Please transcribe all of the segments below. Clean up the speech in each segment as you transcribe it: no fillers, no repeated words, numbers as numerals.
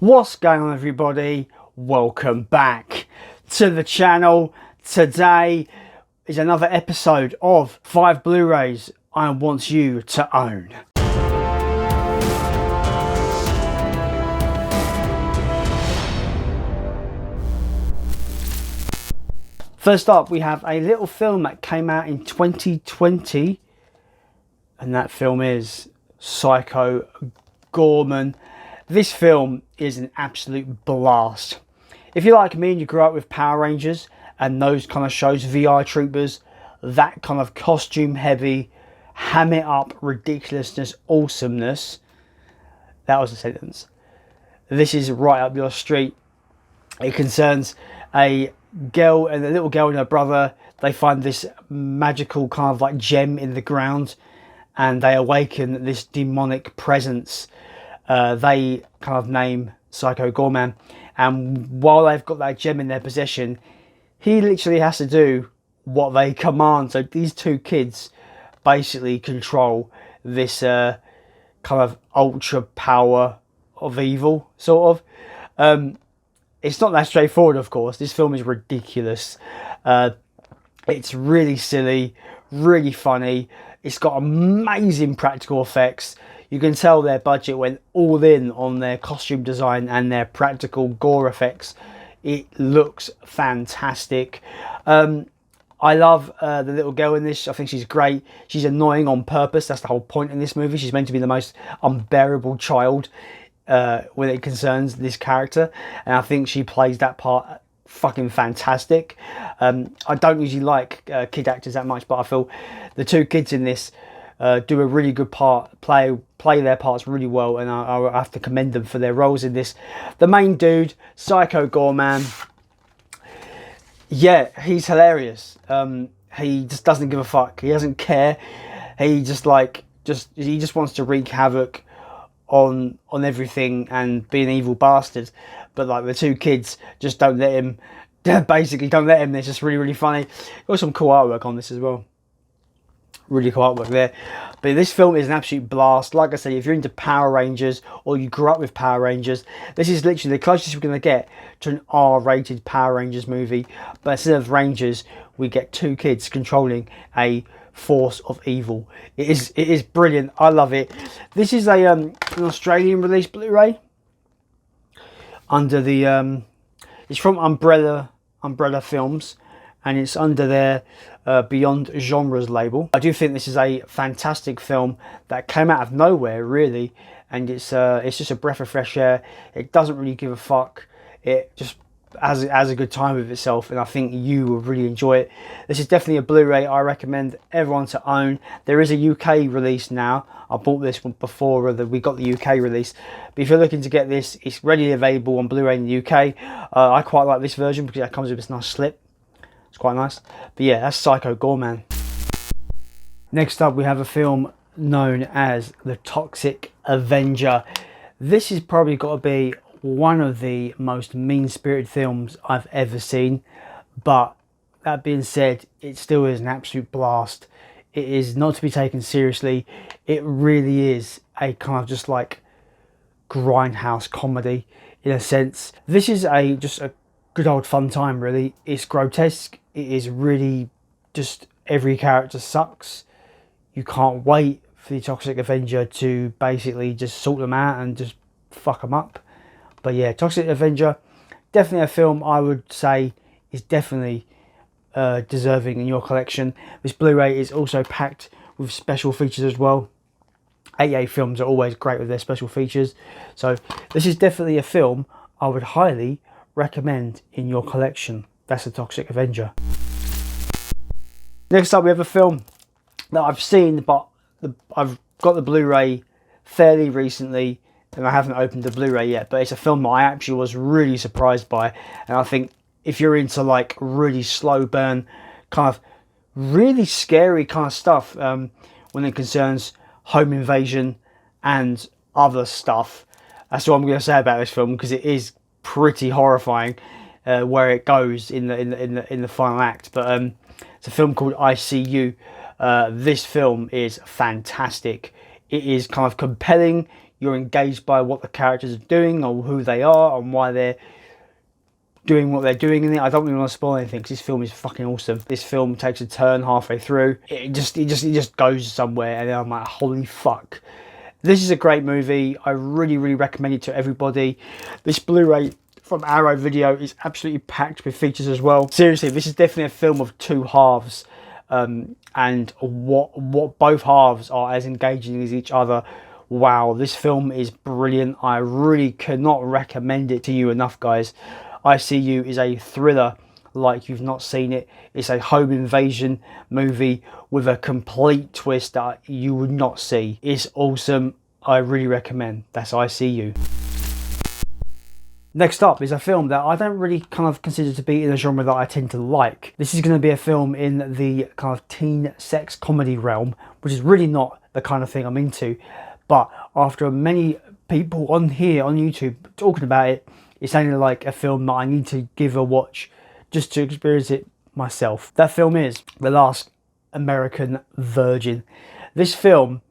What's going on, everybody? Welcome back to the channel. Today is another episode of 5 Blu-rays I want you to own. First up, we have a little film that came out in 2020, and that film is Psycho Gorman. This film is an absolute blast. If you're like me and you grew up with Power Rangers and those kind of shows, VI Troopers, that kind of costume heavy, ham it up ridiculousness, awesomeness, that was a sentence. This is right up your street. It concerns a girl and a little girl and her brother. They find this magical kind of like gem in the ground and they awaken this demonic presence. They kind of name Psycho Gorman, and while they've got that gem in their possession, he literally has to do what they command. So these two kids basically control this kind of ultra power of evil, sort of. It's not that straightforward, of course. This film is ridiculous. It's really silly, really funny. It's got amazing practical effects. You can tell their budget went all in on their costume design and their practical gore effects. It looks fantastic. I love the little girl in this. I think she's great. She's annoying on purpose. That's the whole point in this movie. She's meant to be the most unbearable child when it concerns this character. And I think she plays that part fucking fantastic. I don't usually like kid actors that much, but I feel the two kids in this do a really good part, play their parts really well, and I have to commend them for their roles in this. The main dude, Psycho Gorman, yeah, he's hilarious. He just doesn't give a fuck. He doesn't care. He just wants to wreak havoc on everything and be an evil bastard. But like the two kids just don't let him. Basically, don't let him. It's just really funny. Got some cool artwork on this as well. Really cool artwork there. But this film is an absolute blast. Like I say, if you're into Power Rangers or you grew up with Power Rangers, this is literally the closest we're going to get to an R-rated Power Rangers movie. But instead of Rangers, we get two kids controlling a force of evil. It is brilliant. I love it. This is an Australian release Blu-ray under the it's from Umbrella Films, and it's under their Beyond Genres label. I do think this is a fantastic film that came out of nowhere, really, and it's just a breath of fresh air. It doesn't really give a fuck. It just has a good time with itself, and I think you will really enjoy it. This is definitely a Blu-ray I recommend everyone to own. There is a UK release now. I bought this one before we got the UK release, but if you're looking to get this, it's readily available on Blu-ray in the UK. I quite like this version because it comes with this nice slip. It's quite nice. But yeah, that's Psycho Gorman. Next up, we have a film known as The Toxic Avenger. This has probably got to be one of the most mean-spirited films I've ever seen. But that being said, it still is an absolute blast. It is not to be taken seriously. It really is a kind of just like grindhouse comedy in a sense. This is just a good old fun time, really. It's grotesque. It is really just every character sucks. You can't wait for the Toxic Avenger to basically just sort them out and just fuck them up. But yeah, Toxic Avenger, definitely a film I would say is definitely deserving in your collection. This Blu-ray is also packed with special features as well. AA films are always great with their special features. So this is definitely a film I would highly recommend in your collection. That's The Toxic Avenger. Next up, we have a film that I've seen, but I've got the Blu-ray fairly recently and I haven't opened the Blu-ray yet, but it's a film that I actually was really surprised by, and I think if you're into like really slow burn, kind of really scary kind of stuff when it concerns home invasion and other stuff, that's what I'm going to say about this film, because it is pretty horrifying where it goes in the final act. But it's a film called ICU. This film is fantastic. It is kind of compelling. You're engaged by what the characters are doing or who they are and why they're doing what they're doing in it. I don't really want to spoil anything because this film is fucking awesome. This film takes a turn halfway through. It just goes somewhere, and then I'm like, holy fuck. This is a great movie. I really, really recommend it to everybody. This Blu-ray from Arrow Video is absolutely packed with features as well. Seriously, this is definitely a film of two halves, and what both halves are as engaging as each other. Wow, this film is brilliant. I really cannot recommend it to you enough, guys. I See You is a thriller like you've not seen it. It's a home invasion movie with a complete twist that you would not see. It's awesome. I really recommend. That's I See You. Next up is a film that I don't really kind of consider to be in a genre that I tend to like. This is going to be a film in the kind of teen sex comedy realm, which is really not the kind of thing I'm into. But after many people on here on YouTube talking about it, it's sounded like a film that I need to give a watch just to experience it myself. That film is The Last American Virgin. This film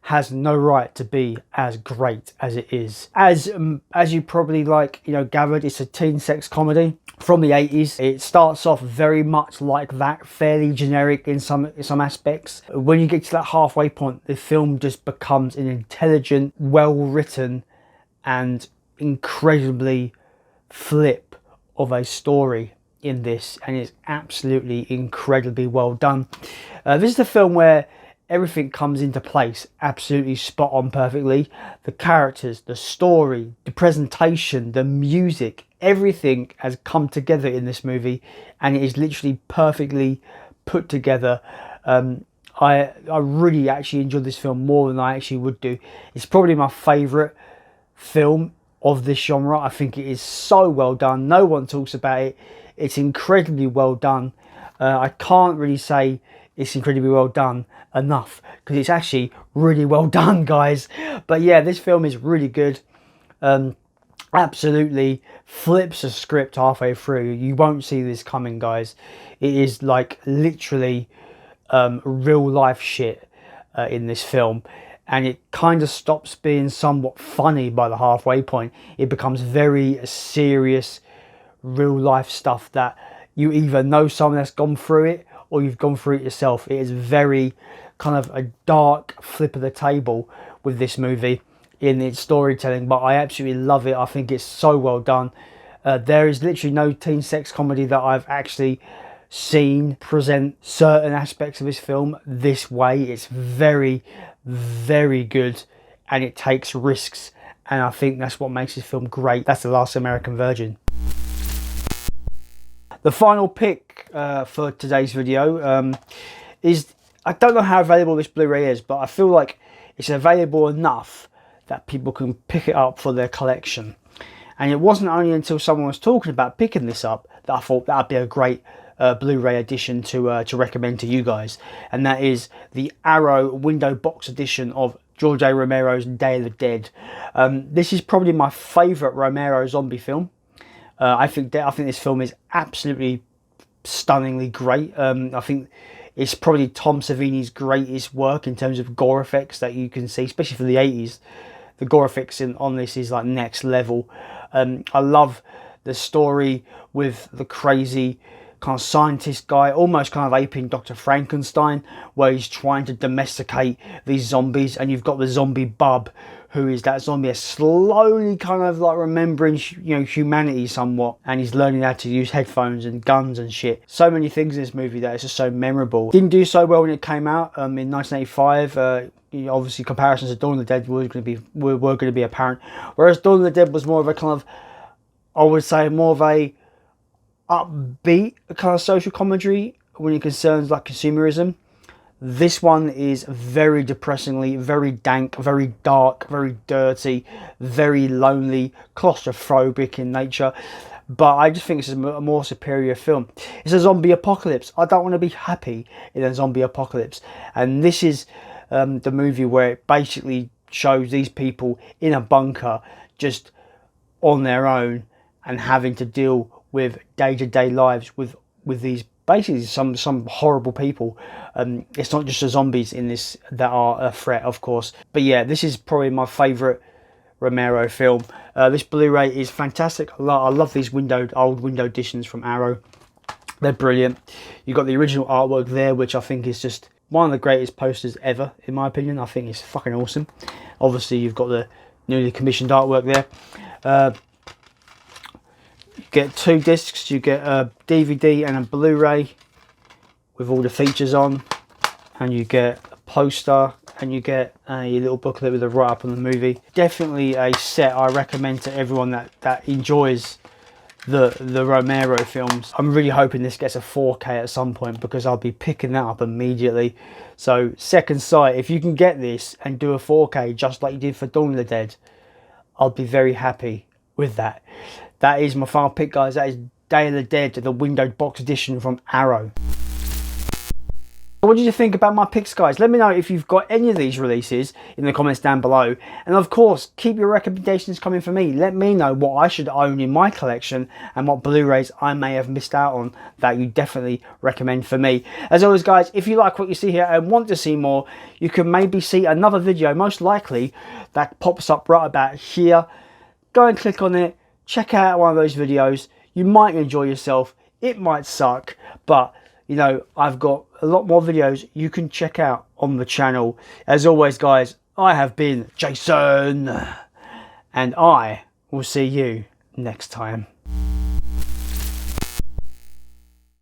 has no right to be as great as it is. As you probably gathered, it's a teen sex comedy from the 80s. It starts off very much like that, fairly generic in some aspects. When you get to that halfway point, the film just becomes an intelligent, well-written and incredibly flip of a story in this, and it's absolutely incredibly well done. This is a film where everything comes into place absolutely spot on perfectly. The characters, the story, the presentation, the music, everything has come together in this movie, and it is literally perfectly put together. I really actually enjoyed this film more than I actually would do. It's probably my favourite film of this genre. I think it is so well done. No one talks about it. It's incredibly well done. I can't really say it's incredibly well done enough because it's actually really well done, guys. But yeah, this film is really good. Absolutely flips the script halfway through. You won't see this coming, guys. It is like literally real life shit in this film. And it kind of stops being somewhat funny by the halfway point. It becomes very serious, real life stuff that you either know someone that's gone through it or you've gone through it yourself. It is very kind of a dark flip of the table with this movie in its storytelling, but I absolutely love it. I think it's so well done. There is literally no teen sex comedy that I've actually seen present certain aspects of this film this way. It's very, very good, and it takes risks, and I think that's what makes this film great. That's The Last American Virgin. The final pick for today's video is, I don't know how available this Blu-ray is, but I feel like it's available enough that people can pick it up for their collection. And it wasn't only until someone was talking about picking this up that I thought that would be a great Blu-ray edition to recommend to you guys, and that is the Arrow window box edition of George A. Romero's Day of the Dead. This is probably my favourite Romero zombie film. I think this film is absolutely stunningly great. I think it's probably Tom Savini's greatest work in terms of gore effects that you can see, especially for the 80s. The gore effects on this is like next level. I love the story with the crazy kind of scientist guy, almost kind of aping Dr. Frankenstein, where he's trying to domesticate these zombies, and you've got the zombie bub, who is that zombie that's slowly kind of like remembering, humanity somewhat, and he's learning how to use headphones and guns and shit. So many things in this movie that is just so memorable. Didn't do so well when it came out in 1985. Obviously, comparisons to Dawn of the Dead were going to be apparent, whereas Dawn of the Dead was more of a kind of, I would say, more of a upbeat kind of social commentary when it concerns like consumerism. This one is very depressingly, very dank, very dark, very dirty, very lonely, claustrophobic in nature. But I just think this is a more superior film. It's a zombie apocalypse. I don't want to be happy in a zombie apocalypse. And this is the movie where it basically shows these people in a bunker just on their own and having to deal with day-to-day lives with these basically some horrible people. It's not just the zombies in this that are a threat, of course, but yeah, this is probably my favorite Romero film. This Blu-ray is fantastic. I love these old window editions from Arrow. They're brilliant. You've got the original artwork there, which I think is just one of the greatest posters ever, in my opinion. I think it's fucking awesome. Obviously, you've got the newly commissioned artwork there. You get 2 discs. You get a DVD and a Blu-ray with all the features on, and you get a poster, and you get a little booklet with a write-up on the movie. Definitely a set I recommend to everyone that enjoys the Romero films. I'm really hoping this gets a 4K at some point, because I'll be picking that up immediately. So Second Sight, if you can get this and do a 4K just like you did for Dawn of the Dead, I'll be very happy with that. That is my final pick, guys. That is Day of the Dead, the windowed box edition from Arrow. What did you think about my picks, guys? Let me know if you've got any of these releases in the comments down below. And of course, keep your recommendations coming for me. Let me know what I should own in my collection and what Blu-rays I may have missed out on that you definitely recommend for me. As always, guys, if you like what you see here and want to see more, you can maybe see another video, most likely, that pops up right about here. Go and click on it. Check out one of those videos. You might enjoy yourself. It might suck, but you know, I've got a lot more videos you can check out on the channel. As always, guys, I have been Jason, and I will see you next time.